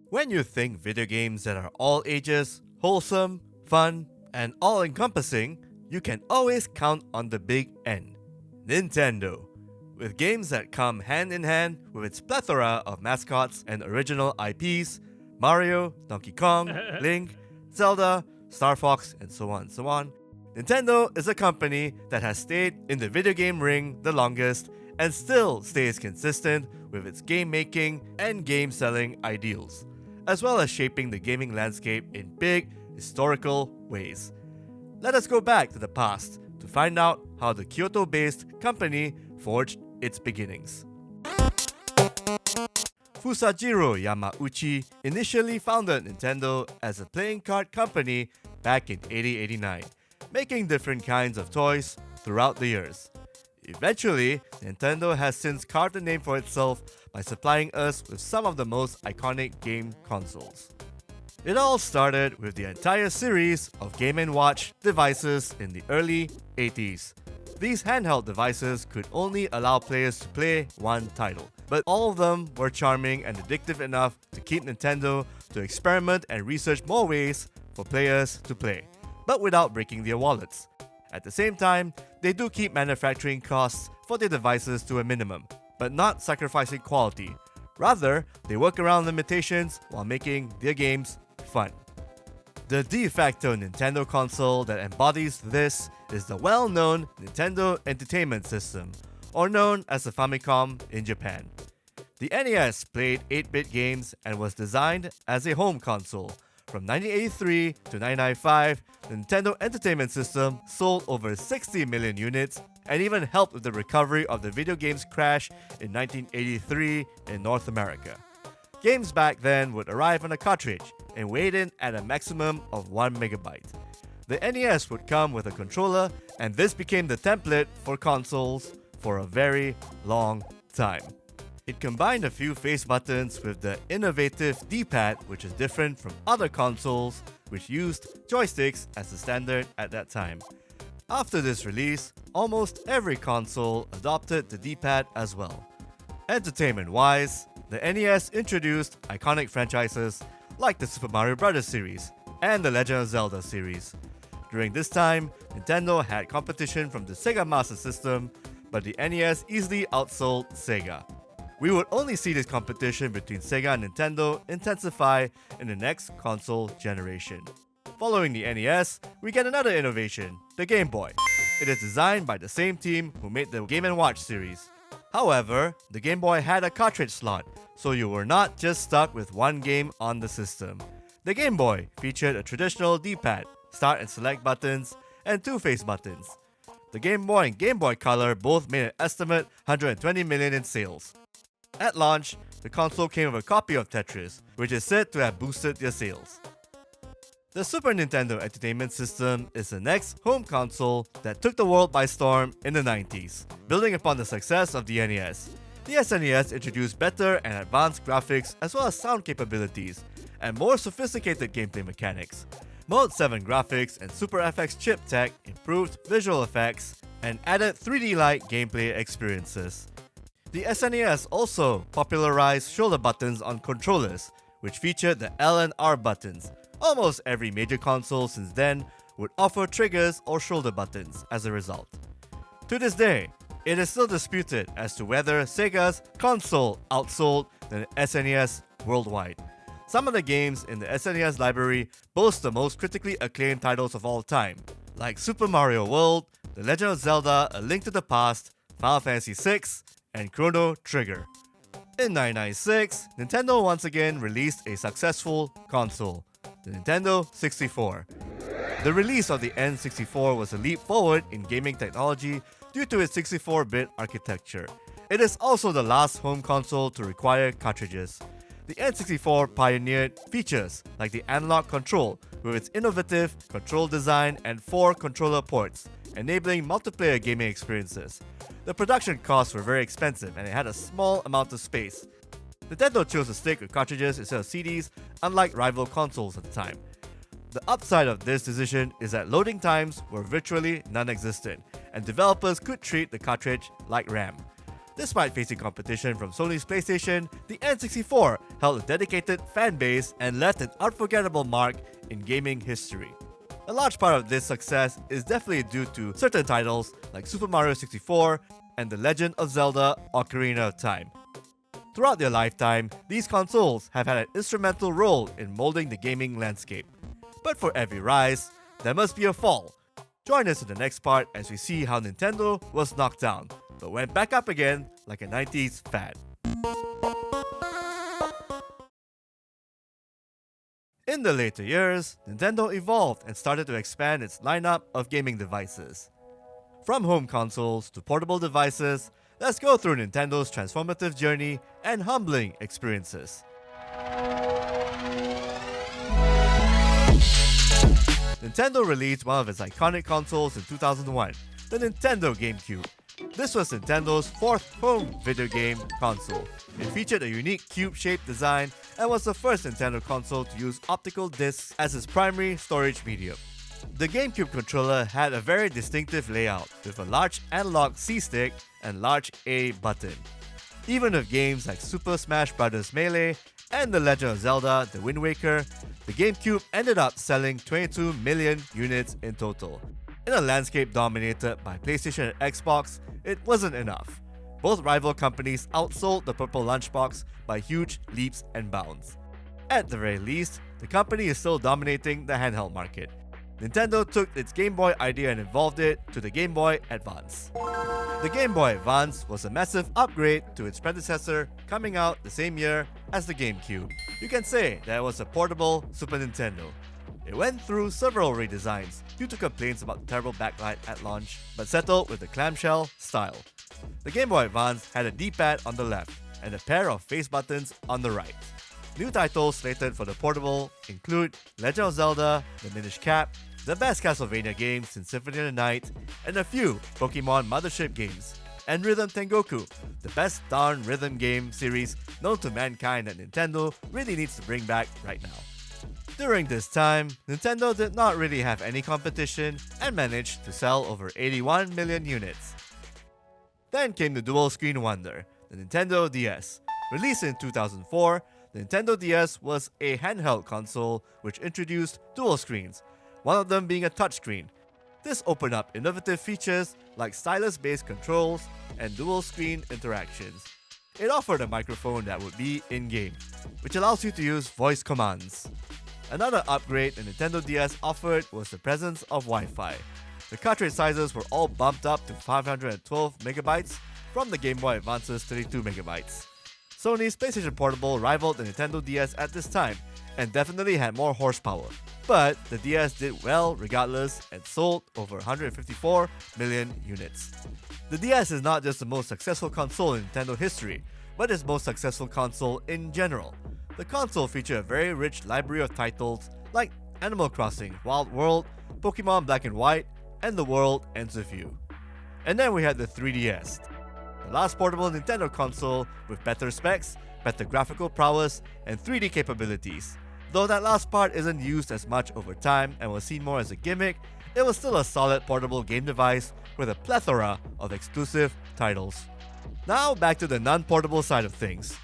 When you think video games that are all ages, wholesome, fun, and all-encompassing, you can always count on the big N, Nintendo. With games that come hand in hand with its plethora of mascots and original IPs, Mario, Donkey Kong, Link, Zelda, Star Fox, and so on, Nintendo is a company that has stayed in the video game ring the longest and still stays consistent with its game making and game selling ideals, as well as shaping the gaming landscape in big, historical ways. Let us go back to the past to find out how the Kyoto-based company forged its beginnings. Fusajiro Yamauchi initially founded Nintendo as a playing card company back in 1889, making different kinds of toys throughout the years. Eventually, Nintendo has since carved a name for itself by supplying us with some of the most iconic game consoles. It all started with the entire series of Game & Watch devices in the early 80s. These handheld devices could only allow players to play one title, but all of them were charming and addictive enough to keep Nintendo to experiment and research more ways for players to play, but without breaking their wallets. At the same time, they do keep manufacturing costs for their devices to a minimum, but not sacrificing quality. Rather, they work around limitations while making their games fun. The de facto Nintendo console that embodies this is the well-known Nintendo Entertainment System, or known as the Famicom in Japan. The NES played 8-bit games and was designed as a home console. From 1983 to 1995, the Nintendo Entertainment System sold over 60 million units and even helped with the recovery of the video games crash in 1983 in North America. Games back then would arrive on a cartridge and weighed in at a maximum of 1 megabyte. The NES would come with a controller, and this became the template for consoles for a very long time. It combined a few face buttons with the innovative D-pad, which is different from other consoles which used joysticks as the standard at that time. After this release, almost every console adopted the D-pad as well. Entertainment-wise, the NES introduced iconic franchises like the Super Mario Bros. Series and the Legend of Zelda series. During this time, Nintendo had competition from the Sega Master System, but the NES easily outsold Sega. We would only see this competition between Sega and Nintendo intensify in the next console generation. Following the NES, we get another innovation, the Game Boy. It is designed by the same team who made the Game & Watch series. However, the Game Boy had a cartridge slot, so you were not just stuck with one game on the system. The Game Boy featured a traditional D-pad, start and select buttons, and two face buttons. The Game Boy and Game Boy Color both made an estimate 120 million in sales. At launch, the console came with a copy of Tetris, which is said to have boosted their sales. The Super Nintendo Entertainment System is the next home console that took the world by storm in the 90s, building upon the success of the NES. The SNES introduced better and advanced graphics as well as sound capabilities, and more sophisticated gameplay mechanics. Mode 7 graphics and Super FX chip tech improved visual effects and added 3D-like gameplay experiences. The SNES also popularized shoulder buttons on controllers, which featured the L and R buttons. Almost every major console since then would offer triggers or shoulder buttons as a result. To this day, it is still disputed as to whether Sega's console outsold the SNES worldwide. Some of the games in the SNES library boast the most critically acclaimed titles of all time, like Super Mario World, The Legend of Zelda: A Link to the Past, Final Fantasy VI, and Chrono Trigger. In 1996, Nintendo once again released a successful console, the Nintendo 64. The release of the N64 was a leap forward in gaming technology due to its 64-bit architecture. It is also the last home console to require cartridges. The N64 pioneered features like the analog control with its innovative control design and 4 controller ports, enabling multiplayer gaming experiences. The production costs were very expensive and it had a small amount of space. Nintendo chose to stick with cartridges instead of CDs, unlike rival consoles at the time. The upside of this decision is that loading times were virtually non-existent, and developers could treat the cartridge like RAM. Despite facing competition from Sony's PlayStation, the N64 held a dedicated fan base and left an unforgettable mark in gaming history. A large part of this success is definitely due to certain titles like Super Mario 64 and The Legend of Zelda: Ocarina of Time. Throughout their lifetime, these consoles have had an instrumental role in molding the gaming landscape. But for every rise, there must be a fall. Join us in the next part as we see how Nintendo was knocked down, but went back up again like a 90s fad. In the later years, Nintendo evolved and started to expand its lineup of gaming devices. From home consoles to portable devices, let's go through Nintendo's transformative journey and humbling experiences. Nintendo released one of its iconic consoles in 2001, the Nintendo GameCube. This was Nintendo's fourth home video game console. It featured a unique cube-shaped design and was the first Nintendo console to use optical discs as its primary storage medium. The GameCube controller had a very distinctive layout with a large analog C-stick and large A button. Even with games like Super Smash Bros. Melee and The Legend of Zelda: The Wind Waker, the GameCube ended up selling 22 million units in total. In a landscape dominated by PlayStation and Xbox, it wasn't enough. Both rival companies outsold the purple lunchbox by huge leaps and bounds. At the very least, the company is still dominating the handheld market. Nintendo took its Game Boy idea and evolved it to the Game Boy Advance. The Game Boy Advance was a massive upgrade to its predecessor, coming out the same year as the GameCube. You can say that it was a portable Super Nintendo. It went through several redesigns due to complaints about the terrible backlight at launch, but settled with the clamshell style. The Game Boy Advance had a D-pad on the left and a pair of face buttons on the right. New titles slated for the portable include Legend of Zelda: The Minish Cap, the best Castlevania game since Symphony of the Night, and a few Pokemon Mothership games, and Rhythm Tengoku, the best darn rhythm game series known to mankind that Nintendo really needs to bring back right now. During this time, Nintendo did not really have any competition and managed to sell over 81 million units. Then came the dual-screen wonder, the Nintendo DS. Released in 2004, the Nintendo DS was a handheld console which introduced dual screens, one of them being a touchscreen. This opened up innovative features like stylus-based controls and dual-screen interactions. It offered a microphone that would be in-game, which allows you to use voice commands. Another upgrade the Nintendo DS offered was the presence of Wi-Fi. The cartridge sizes were all bumped up to 512 MB from the Game Boy Advance's 32 MB. Sony's PlayStation Portable rivaled the Nintendo DS at this time and definitely had more horsepower. But the DS did well regardless and sold over 154 million units. The DS is not just the most successful console in Nintendo history, but its most successful console in general. The console featured a very rich library of titles like Animal Crossing, Wild World, Pokemon Black and White, and The World Ends With You. And then we had the 3DS, the last portable Nintendo console with better specs, better graphical prowess, and 3D capabilities. Though that last part isn't used as much over time and was seen more as a gimmick, it was still a solid portable game device with a plethora of exclusive titles. Now back to the non-portable side of things.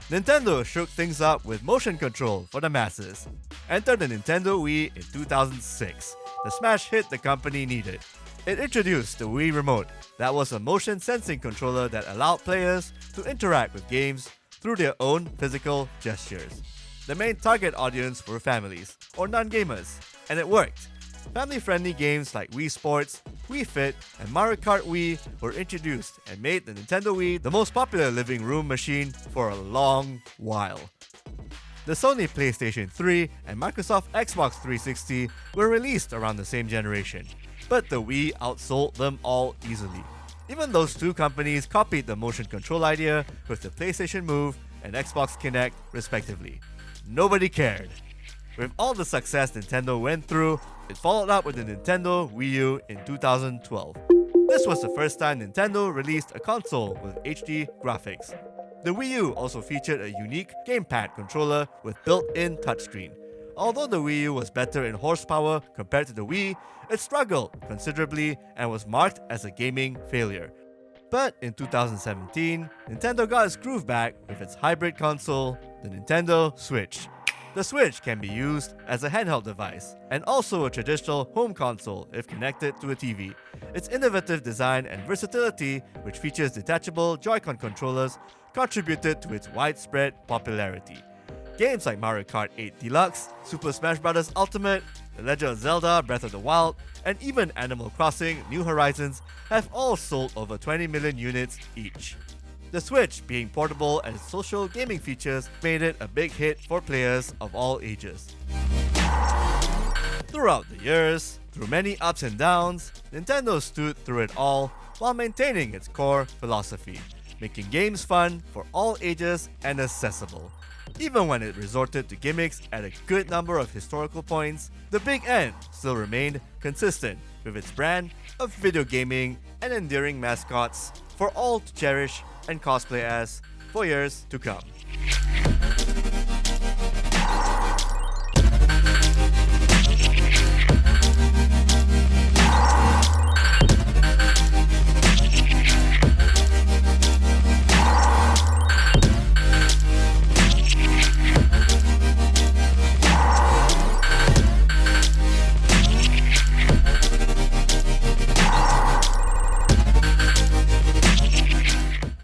Nintendo shook things up with motion control for the masses. Enter the Nintendo Wii in 2006, the smash hit the company needed. It introduced the Wii Remote, that was a motion sensing controller that allowed players to interact with games through their own physical gestures. The main target audience were families, or non-gamers, and it worked. Family-friendly games like Wii Sports, Wii Fit, and Mario Kart Wii were introduced and made the Nintendo Wii the most popular living room machine for a long while. The Sony PlayStation 3 and Microsoft Xbox 360 were released around the same generation, but the Wii outsold them all easily. Even those two companies copied the motion control idea with the PlayStation Move and Xbox Kinect respectively. Nobody cared. With all the success Nintendo went through, it followed up with the Nintendo Wii U in 2012. This was the first time Nintendo released a console with HD graphics. The Wii U also featured a unique gamepad controller with built-in touchscreen. Although the Wii U was better in horsepower compared to the Wii, it struggled considerably and was marked as a gaming failure. But in 2017, Nintendo got its groove back with its hybrid console, the Nintendo Switch. The Switch can be used as a handheld device, and also a traditional home console if connected to a TV. Its innovative design and versatility, which features detachable Joy-Con controllers, contributed to its widespread popularity. Games like Mario Kart 8 Deluxe, Super Smash Bros. Ultimate, The Legend of Zelda Breath of the Wild, and even Animal Crossing New Horizons have all sold over 20 million units each. The Switch, being portable and its social gaming features, made it a big hit for players of all ages. Throughout the years, through many ups and downs, Nintendo stood through it all while maintaining its core philosophy, making games fun for all ages and accessible. Even when it resorted to gimmicks at a good number of historical points, the Big N still remained consistent with its brand of video gaming and endearing mascots for all to cherish and cosplay as for years to come.